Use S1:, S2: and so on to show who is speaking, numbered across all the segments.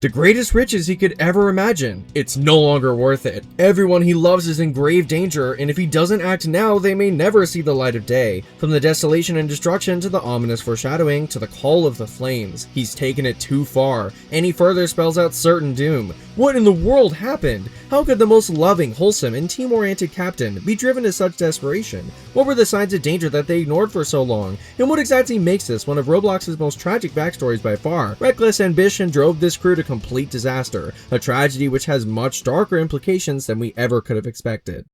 S1: The greatest riches he could ever imagine. It's no longer worth it. Everyone he loves is in grave danger, and if he doesn't act now, they may never see the light of day. From the desolation and destruction to the ominous foreshadowing to the call of the flames, he's taken it too far. Any further spells out certain doom. What in the world happened? How could the most loving, wholesome, and team-oriented captain be driven to such desperation? What were the signs of danger that they ignored for so long? And what exactly makes this one of Roblox's most tragic backstories by far? Reckless ambition drove this crew to complete disaster, a tragedy which has much darker implications than we ever could have expected.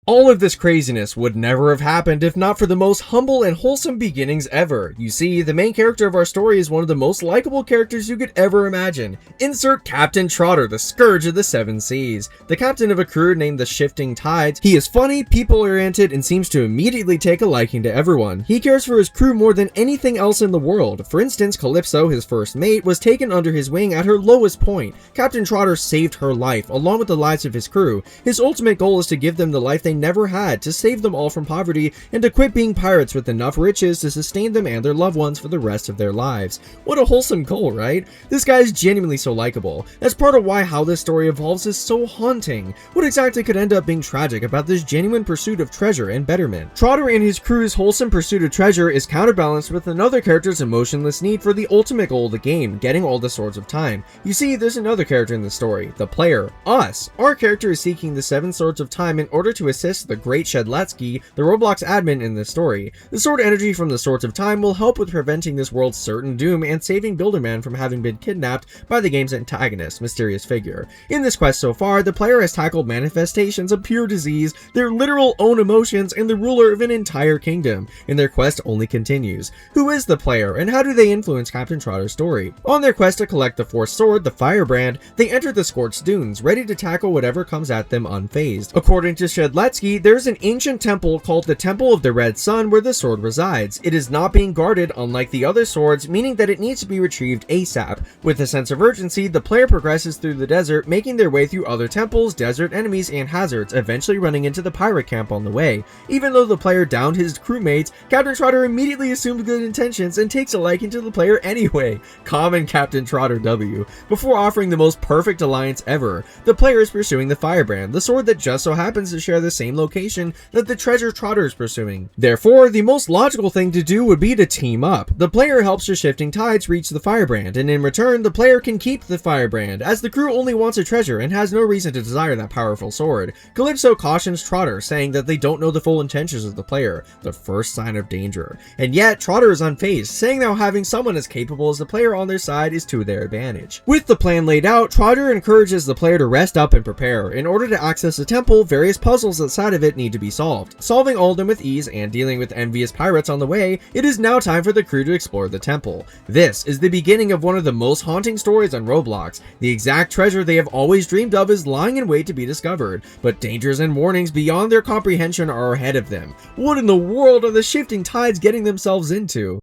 S1: All of this craziness would never have happened if not for the most humble and wholesome beginnings ever. You see, the main character of our story is one of the most likable characters you could ever imagine. Insert Captain Trotter, the scourge of the seven seas. The captain of a crew named the Shifting Tides. He is funny, people-oriented, and seems to immediately take a liking to everyone. He cares for his crew more than anything else in the world. For instance, Calypso, his first mate, was taken under his wing at her lowest point. Captain Trotter saved her life, along with the lives of his crew. His ultimate goal is to give them the life they never had, to save them all from poverty, and to quit being pirates with enough riches to sustain them and their loved ones for the rest of their lives. What a wholesome goal, right? This guy is genuinely so likable. That's part of why how this story evolves is so haunting. What exactly could end up being tragic about this genuine pursuit of treasure and betterment? Trotter and his crew's wholesome pursuit of treasure is counterbalanced with another character's emotionless need for the ultimate goal of the game, getting all the Swords of Time. You see, there's another character in the story, the player, us. Our character is seeking the 7 Swords of Time in order to assist the great Shedletsky, the Roblox admin in this story. The sword energy from the Swords of Time will help with preventing this world's certain doom and saving Builderman from having been kidnapped by the game's antagonist, Mysterious Figure. In this quest so far, the player has tackled manifestations of pure disease, their literal own emotions, and the ruler of an entire kingdom, and their quest only continues. Who is the player, and how do they influence Captain Trotter's story? On their quest to collect the fourth sword, the Firebrand, they enter the Scorched Dunes, ready to tackle whatever comes at them unfazed. According to Shedletsky, there's an ancient temple called the Temple of the Red Sun where the sword resides. It is not being guarded unlike the other swords, meaning that it needs to be retrieved ASAP. With a sense of urgency, the player progresses through the desert, making their way through other temples, desert enemies, and hazards, eventually running into the pirate camp on the way. Even though the player downed his crewmates, Captain Trotter immediately assumed good intentions and takes a liking to the player anyway. Common Captain Trotter W. Before offering the most perfect alliance ever, the player is pursuing the Firebrand, the sword that just so happens to share the same location that the treasure Trotter is pursuing. Therefore, the most logical thing to do would be to team up. The player helps the Shifting Tides reach the Firebrand, and in return, the player can keep the Firebrand, as the crew only wants a treasure and has no reason to desire that powerful sword. Calypso cautions Trotter, saying that they don't know the full intentions of the player, the first sign of danger. And yet, Trotter is unfazed, saying that having someone as capable as the player on their side is to their advantage. With the plan laid out, Trotter encourages the player to rest up and prepare. In order to access the temple, various puzzles outside of it need to be solved. Solving all of them with ease and dealing with envious pirates on the way, it is now time for the crew to explore the temple. This is the beginning of one of the most haunting stories on Roblox. The exact treasure they have always dreamed of is lying in wait to be discovered, but dangers and warnings beyond their comprehension are ahead of them. What in the world are the Shifting Tides getting themselves into?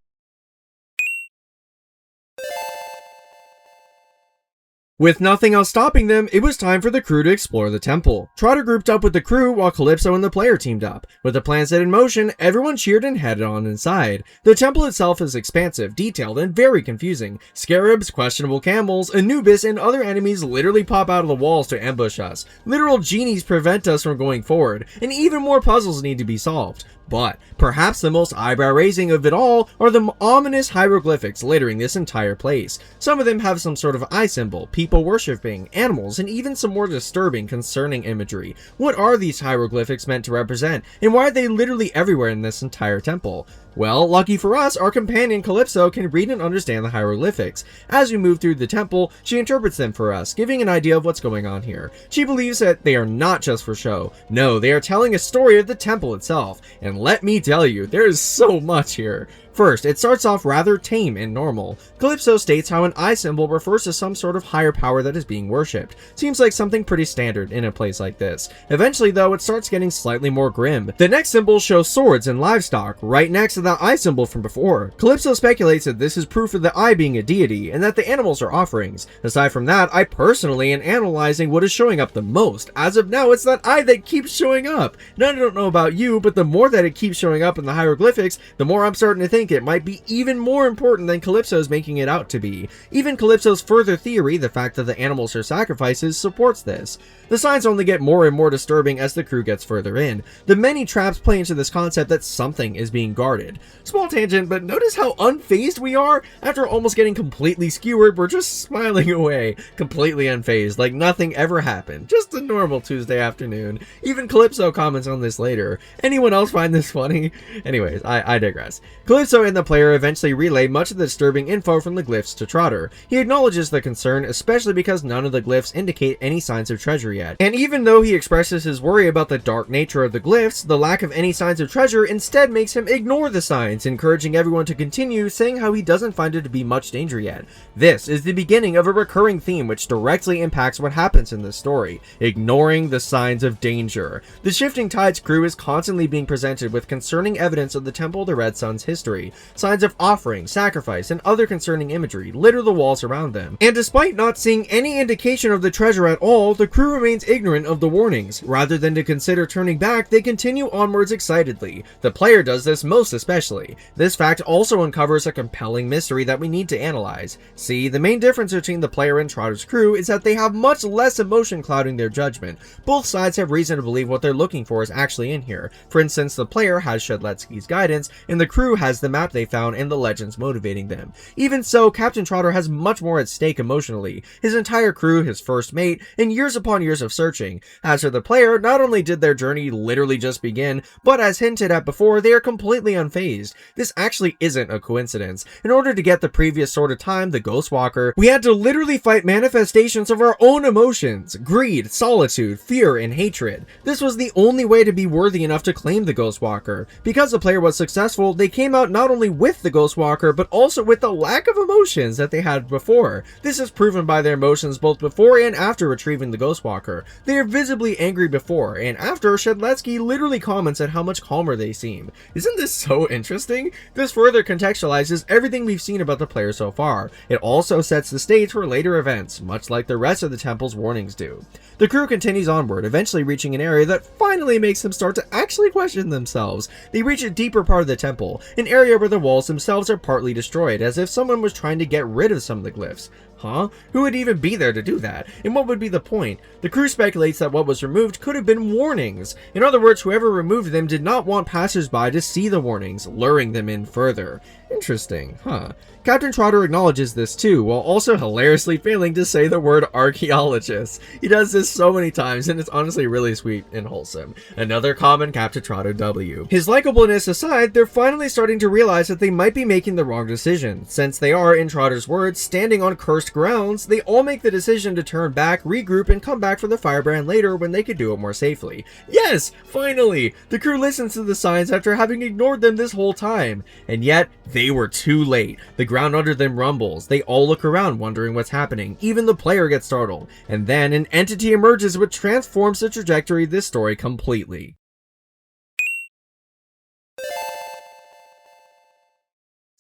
S1: With nothing else stopping them, it was time for the crew to explore the temple. Trotter grouped up with the crew while Calypso and the player teamed up. With the plan set in motion, everyone cheered and headed on inside. The temple itself is expansive, detailed, and very confusing. Scarabs, questionable camels, Anubis, and other enemies literally pop out of the walls to ambush us. Literal genies prevent us from going forward, and even more puzzles need to be solved. But perhaps the most eyebrow-raising of it all are the ominous hieroglyphics littering this entire place. Some of them have some sort of eye symbol, people worshipping, animals, and even some more disturbing, concerning imagery. What are these hieroglyphics meant to represent, and why are they literally everywhere in this entire temple? Well, lucky for us, our companion Calypso can read and understand the hieroglyphics. As we move through the temple, she interprets them for us, giving an idea of what's going on here. She believes that they are not just for show. No, they are telling a story of the temple itself. And let me tell you, there is so much here. First, it starts off rather tame and normal. Calypso states how an eye symbol refers to some sort of higher power that is being worshipped. Seems like something pretty standard in a place like this. Eventually though, it starts getting slightly more grim. The next symbol shows swords and livestock, right next to the eye symbol from before. Calypso speculates that this is proof of the eye being a deity, and that the animals are offerings. Aside from that, I personally am analyzing what is showing up the most. As of now, it's that eye that keeps showing up. Now I don't know about you, but the more that it keeps showing up in the hieroglyphics, the more I'm starting to think think it might be even more important than Calypso's making it out to be. Even Calypso's further theory, the fact that the animals are sacrifices, supports this. The signs only get more and more disturbing as the crew gets further in. The many traps play into this concept that something is being guarded. Small tangent, but notice how unfazed we are? After almost getting completely skewered, we're just smiling away, completely unfazed, like nothing ever happened. Just a normal Tuesday afternoon. Even Calypso comments on this later. Anyone else find this funny? Anyways, I digress. Calypso and the player eventually relay much of the disturbing info from the glyphs to Trotter. He acknowledges the concern, especially because none of the glyphs indicate any signs of treasure yet. And even though he expresses his worry about the dark nature of the glyphs, the lack of any signs of treasure instead makes him ignore the signs, encouraging everyone to continue, saying how he doesn't find it to be much danger yet. This is the beginning of a recurring theme which directly impacts what happens in this story: ignoring the signs of danger. The Shifting Tides crew is constantly being presented with concerning evidence of the Temple of the Red Sun's history. Signs of offering, sacrifice, and other concerning imagery litter the walls around them. And despite not seeing any indication of the treasure at all, the crew remains ignorant of the warnings. Rather than to consider turning back, they continue onwards excitedly. The player does this most especially. This fact also uncovers a compelling mystery that we need to analyze. See, the main difference between the player and Trotter's crew is that they have much less emotion clouding their judgment. Both sides have reason to believe what they're looking for is actually in here. For instance, the player has Shedletsky's guidance, and the crew has the map they found and the legends motivating them. Even so, Captain Trotter has much more at stake emotionally. His entire crew, his first mate, and years upon years of searching. As for the player, not only did their journey literally just begin, but as hinted at before, they are completely unfazed. This actually isn't a coincidence. In order to get the previous sort of time, the Ghost Walker, we had to literally fight manifestations of our own emotions: greed, solitude, fear, and hatred. This was the only way to be worthy enough to claim the Ghost Walker. Because the player was successful, they came out not only with the Ghost Walker, but also with the lack of emotions that they had before. This is proven by their emotions both before and after retrieving the Ghost Walker. They are visibly angry before, and after, Shedletsky literally comments at how much calmer they seem. Isn't this so interesting? This further contextualizes everything we've seen about the player so far. It also sets the stage for later events, much like the rest of the temple's warnings do. The crew continues onward, eventually reaching an area that finally makes them start to actually question themselves. They reach a deeper part of the temple, an area where the walls themselves are partly destroyed, as if someone was trying to get rid of some of the glyphs. Huh? Who would even be there to do that? And what would be the point? The crew speculates that what was removed could have been warnings. In other words, whoever removed them did not want passersby to see the warnings, luring them in further. Interesting, huh? Captain Trotter acknowledges this too, while also hilariously failing to say the word archaeologist. He does this so many times, and it's honestly really sweet and wholesome. Another common Captain Trotter W. His likableness aside, they're finally starting to realize that they might be making the wrong decision. Since they are, in Trotter's words, standing on cursed grounds, they all make the decision to turn back, regroup, and come back for the firebrand later when they could do it more safely. Yes! Finally! The crew listens to the signs after having ignored them this whole time. And yet, they were too late. The ground under them rumbles. They all look around wondering what's happening. Even the player gets startled. And then an entity emerges which transforms the trajectory of this story completely.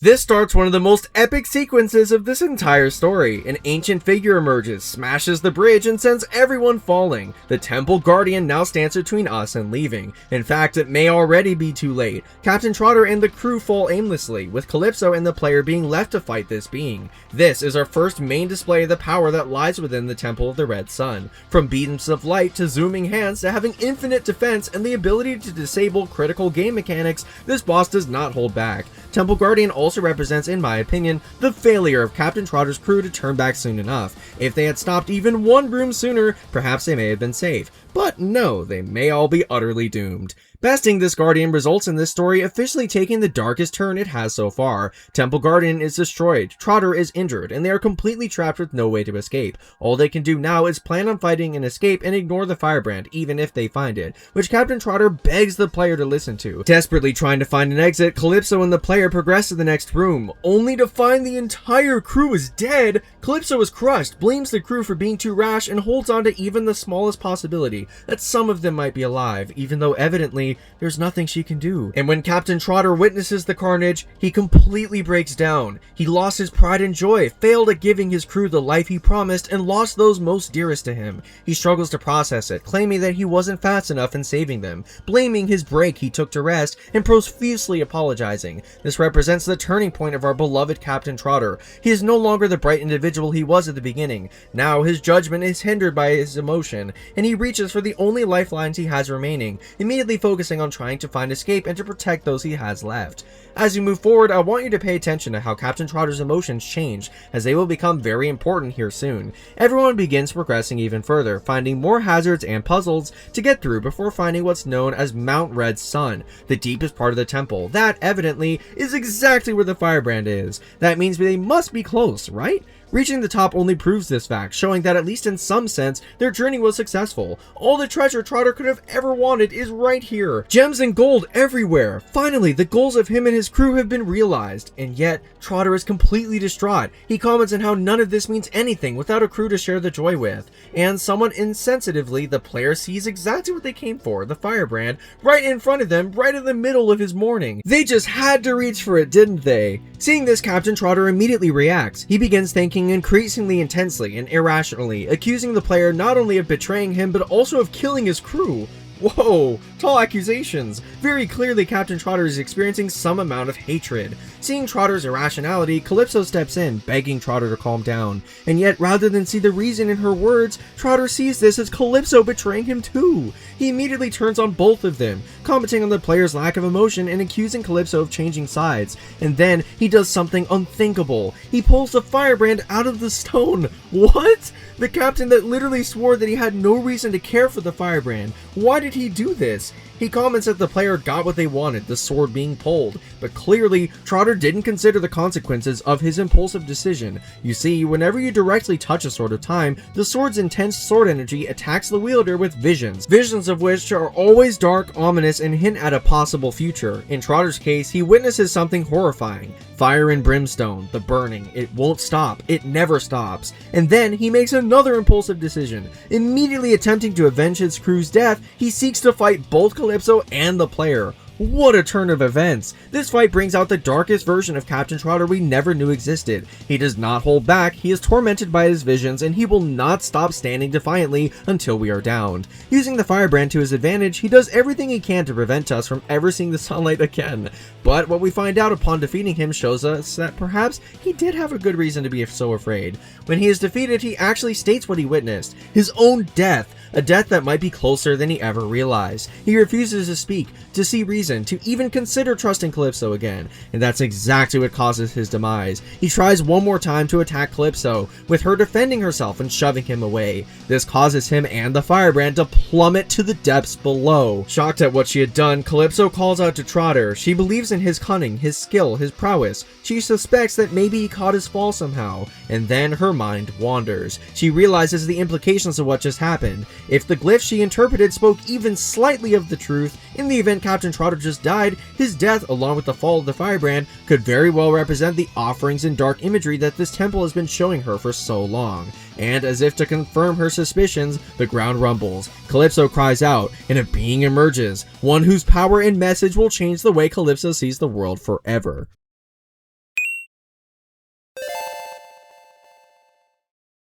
S1: This starts one of the most epic sequences of this entire story. An ancient figure emerges, smashes the bridge, and sends everyone falling. The Temple Guardian now stands between us and leaving. In fact, it may already be too late. Captain Trotter and the crew fall aimlessly, with Calypso and the player being left to fight this being. This is our first main display of the power that lies within the Temple of the Red Sun. From beams of light to zooming hands to having infinite defense and the ability to disable critical game mechanics, this boss does not hold back. Temple Guardian also represents, in my opinion, the failure of Captain Trotter's crew to turn back soon enough. If they had stopped even one broom sooner, perhaps they may have been safe. But no, they may all be utterly doomed. Besting this Guardian results in this story officially taking the darkest turn it has so far. Temple Guardian is destroyed, Trotter is injured, and they are completely trapped with no way to escape. All they can do now is plan on fighting an escape and ignore the firebrand, even if they find it, which Captain Trotter begs the player to listen to. Desperately trying to find an exit, Calypso and the player progress to the next room, only to find the entire crew is dead. Calypso is crushed, blames the crew for being too rash, and holds on to even the smallest possibility that some of them might be alive, even though evidently unfortunately, there's nothing she can do. And when Captain Trotter witnesses the carnage, he completely breaks down. He lost his pride and joy, failed at giving his crew the life he promised, and lost those most dearest to him. He struggles to process it, claiming that he wasn't fast enough in saving them, blaming his break he took to rest, and profusely apologizing. This represents the turning point of our beloved Captain Trotter. He is no longer the bright individual he was at the beginning. Now his judgment is hindered by his emotion, and he reaches for the only lifelines he has remaining, immediately focusing on trying to find escape and to protect those he has left. As we move forward, I want you to pay attention to how Captain Trotter's emotions change, as they will become very important here soon. Everyone begins progressing even further, finding more hazards and puzzles to get through before finding what's known as Mount Red Sun, the deepest part of the temple. That, evidently, is exactly where the firebrand is. That means they must be close, right? Reaching the top only proves this fact, showing that at least in some sense, their journey was successful. All the treasure Trotter could have ever wanted is right here. Gems and gold everywhere. Finally, the goals of him and his crew have been realized. And yet, Trotter is completely distraught. He comments on how none of this means anything without a crew to share the joy with. And somewhat insensitively, the player sees exactly what they came for, the firebrand, right in front of them, right in the middle of his mourning. They just had to reach for it, didn't they? Seeing this, Captain Trotter immediately reacts. He begins thinking increasingly intensely and irrationally, accusing the player not only of betraying him but also of killing his crew. Whoa, tall accusations. Very clearly Captain Trotter is experiencing some amount of hatred. Seeing Trotter's irrationality, Calypso steps in, begging Trotter to calm down. And yet, rather than see the reason in her words, Trotter sees this as Calypso betraying him too. He immediately turns on both of them, commenting on the player's lack of emotion and accusing Calypso of changing sides. And then, he does something unthinkable. He pulls the firebrand out of the stone. What? The captain that literally swore that he had no reason to care for the firebrand. Why did he do this? He comments that the player got what they wanted, the sword being pulled, but clearly, Trotter didn't consider the consequences of his impulsive decision. You see, whenever you directly touch a Sword of Time, the sword's intense sword energy attacks the wielder with visions of which are always dark, ominous, and hint at a possible future. In Trotter's case, he witnesses something horrifying. Fire and brimstone, the burning, it won't stop, it never stops. And then, he makes another impulsive decision. Immediately attempting to avenge his crew's death, he seeks to fight both Calypso and the player. What a turn of events! This fight brings out the darkest version of Captain Trotter we never knew existed. He does not hold back, he is tormented by his visions, and he will not stop standing defiantly until we are downed. Using the firebrand to his advantage, he does everything he can to prevent us from ever seeing the sunlight again. But what we find out upon defeating him shows us that perhaps he did have a good reason to be so afraid. When he is defeated, he actually states what he witnessed, his own death. A death that might be closer than he ever realized. He refuses to speak, to see reason, to even consider trusting Calypso again, and that's exactly what causes his demise. He tries one more time to attack Calypso, with her defending herself and shoving him away. This causes him and the firebrand to plummet to the depths below. Shocked at what she had done, Calypso calls out to Trotter. She believes in his cunning, his skill, his prowess. She suspects that maybe he caught his fall somehow, and then her mind wanders. She realizes the implications of what just happened. If the glyph she interpreted spoke even slightly of the truth, in the event Captain Trotter just died, his death, along with the fall of the firebrand, could very well represent the offerings and dark imagery that this temple has been showing her for so long. And as if to confirm her suspicions, the ground rumbles. Calypso cries out, and a being emerges, one whose power and message will change the way Calypso sees the world forever.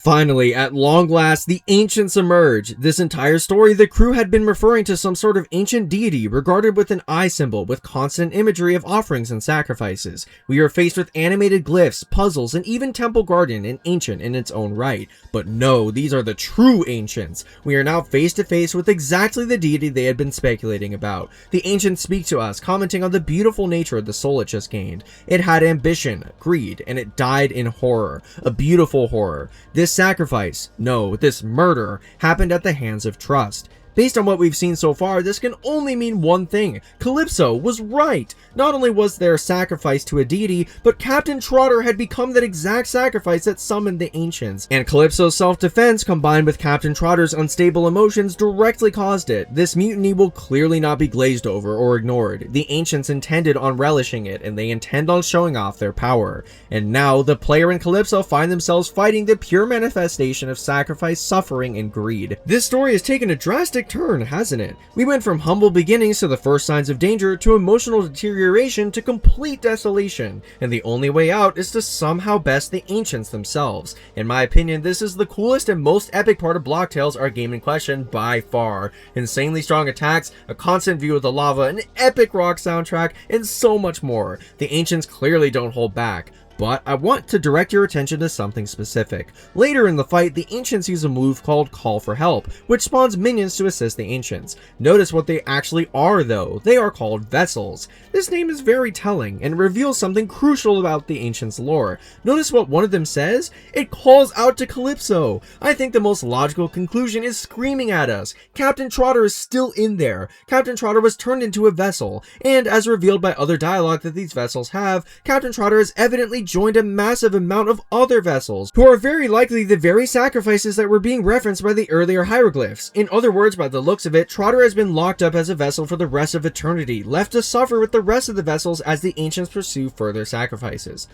S1: Finally, at long last, the ancients emerge. This entire story, the crew had been referring to some sort of ancient deity regarded with an eye symbol with constant imagery of offerings and sacrifices. We are faced with animated glyphs, puzzles, and even temple guardian and ancient in its own right. But no, these are the true ancients. We are now face to face with exactly the deity they had been speculating about. The ancients speak to us, commenting on the beautiful nature of the soul it just gained. It had ambition, greed, and it died in horror. A beautiful horror. This sacrifice, no, this murder, happened at the hands of trust. Based on what we've seen so far, this can only mean one thing. Calypso was right. Not only was there a sacrifice to a deity, but Captain Trotter had become that exact sacrifice that summoned the ancients. And Calypso's self-defense, combined with Captain Trotter's unstable emotions, directly caused it. This mutiny will clearly not be glazed over or ignored. The ancients intended on relishing it, and they intend on showing off their power. And now, the player and Calypso find themselves fighting the pure manifestation of sacrifice, suffering, and greed. This story has taken a drastic dramatic turn, hasn't it? We went from humble beginnings to the first signs of danger to emotional deterioration to complete desolation, and the only way out is to somehow best the ancients themselves. In my opinion, this is the coolest and most epic part of Block Tales, our game in question, by far. Insanely strong attacks, a constant view of the lava, an epic rock soundtrack, and so much more. The ancients clearly don't hold back. But I want to direct your attention to something specific. Later in the fight, the Ancients use a move called Call for Help, which spawns minions to assist the Ancients. Notice what they actually are though. They are called Vessels. This name is very telling and reveals something crucial about the Ancients' lore. Notice what one of them says? It calls out to Calypso. I think the most logical conclusion is screaming at us. Captain Trotter is still in there. Captain Trotter was turned into a vessel, and as revealed by other dialogue that these vessels have, Captain Trotter is evidently joined a massive amount of other vessels, who are very likely the very sacrifices that were being referenced by the earlier hieroglyphs. In other words, by the looks of it, Trotter has been locked up as a vessel for the rest of eternity, left to suffer with the rest of the vessels as the ancients pursue further sacrifices.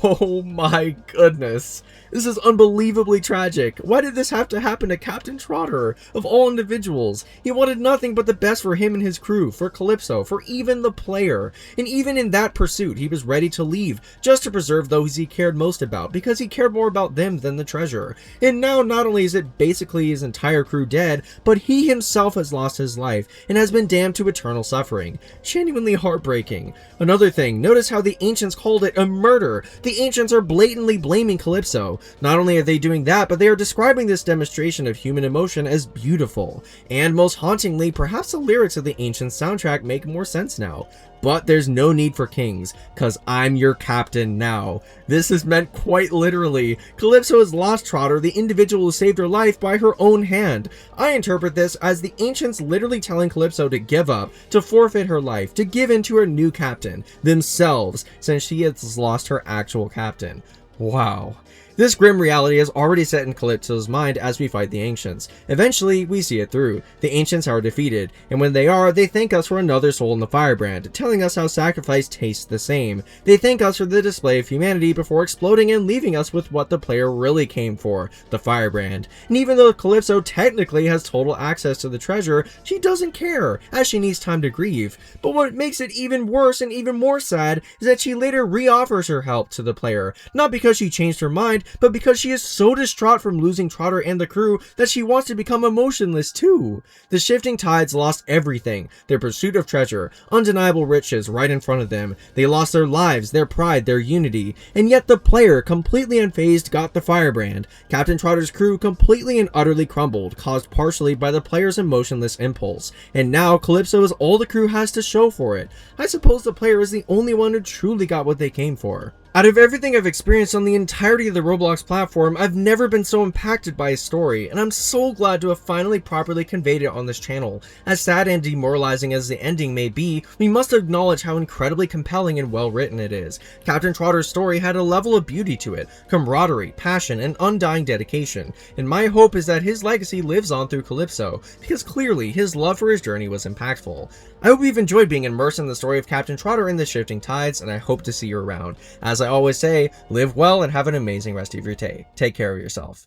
S1: Oh my goodness. This is unbelievably tragic. Why did this have to happen to Captain Trotter? Of all individuals, he wanted nothing but the best for him and his crew, for Calypso, for even the player. And even in that pursuit, he was ready to leave, just to preserve those he cared most about, because he cared more about them than the treasure. And now not only is it basically his entire crew dead, but he himself has lost his life, and has been damned to eternal suffering. Genuinely heartbreaking. Another thing, notice how the ancients called it a murder. The ancients are blatantly blaming Calypso. Not only are they doing that, but they are describing this demonstration of human emotion as beautiful. And most hauntingly, perhaps the lyrics of the ancient soundtrack make more sense now. But there's no need for kings, cause I'm your captain now. This is meant quite literally. Calypso has lost Trotter, the individual who saved her life, by her own hand. I interpret this as the ancients literally telling Calypso to give up, to forfeit her life, to give in to her new captain, themselves, since she has lost her actual captain. Wow. This grim reality is already set in Calypso's mind as we fight the Ancients. Eventually, we see it through. The Ancients are defeated, and when they are, they thank us for another soul in the firebrand, telling us how sacrifice tastes the same. They thank us for the display of humanity before exploding and leaving us with what the player really came for, the firebrand. And even though Calypso technically has total access to the treasure, she doesn't care, as she needs time to grieve. But what makes it even worse and even more sad is that she later re-offers her help to the player, not because she changed her mind, but because she is so distraught from losing Trotter and the crew that she wants to become emotionless too. The shifting tides lost everything, their pursuit of treasure, undeniable riches right in front of them. They lost their lives, their pride, their unity, and yet the player, completely unfazed, got the firebrand. Captain Trotter's crew completely and utterly crumbled, caused partially by the player's emotionless impulse. And now Calypso is all the crew has to show for it. I suppose the player is the only one who truly got what they came for. Out of everything I've experienced on the entirety of the Roblox platform, I've never been so impacted by a story, and I'm so glad to have finally properly conveyed it on this channel. As sad and demoralizing as the ending may be, we must acknowledge how incredibly compelling and well written it is. Captain Trotter's story had a level of beauty to it, camaraderie, passion, and undying dedication, and my hope is that his legacy lives on through Calypso, because clearly his love for his journey was impactful. I hope you've enjoyed being immersed in the story of Captain Trotter and the shifting tides, and I hope to see you around. As I always say, live well and have an amazing rest of your day. Take care of yourself.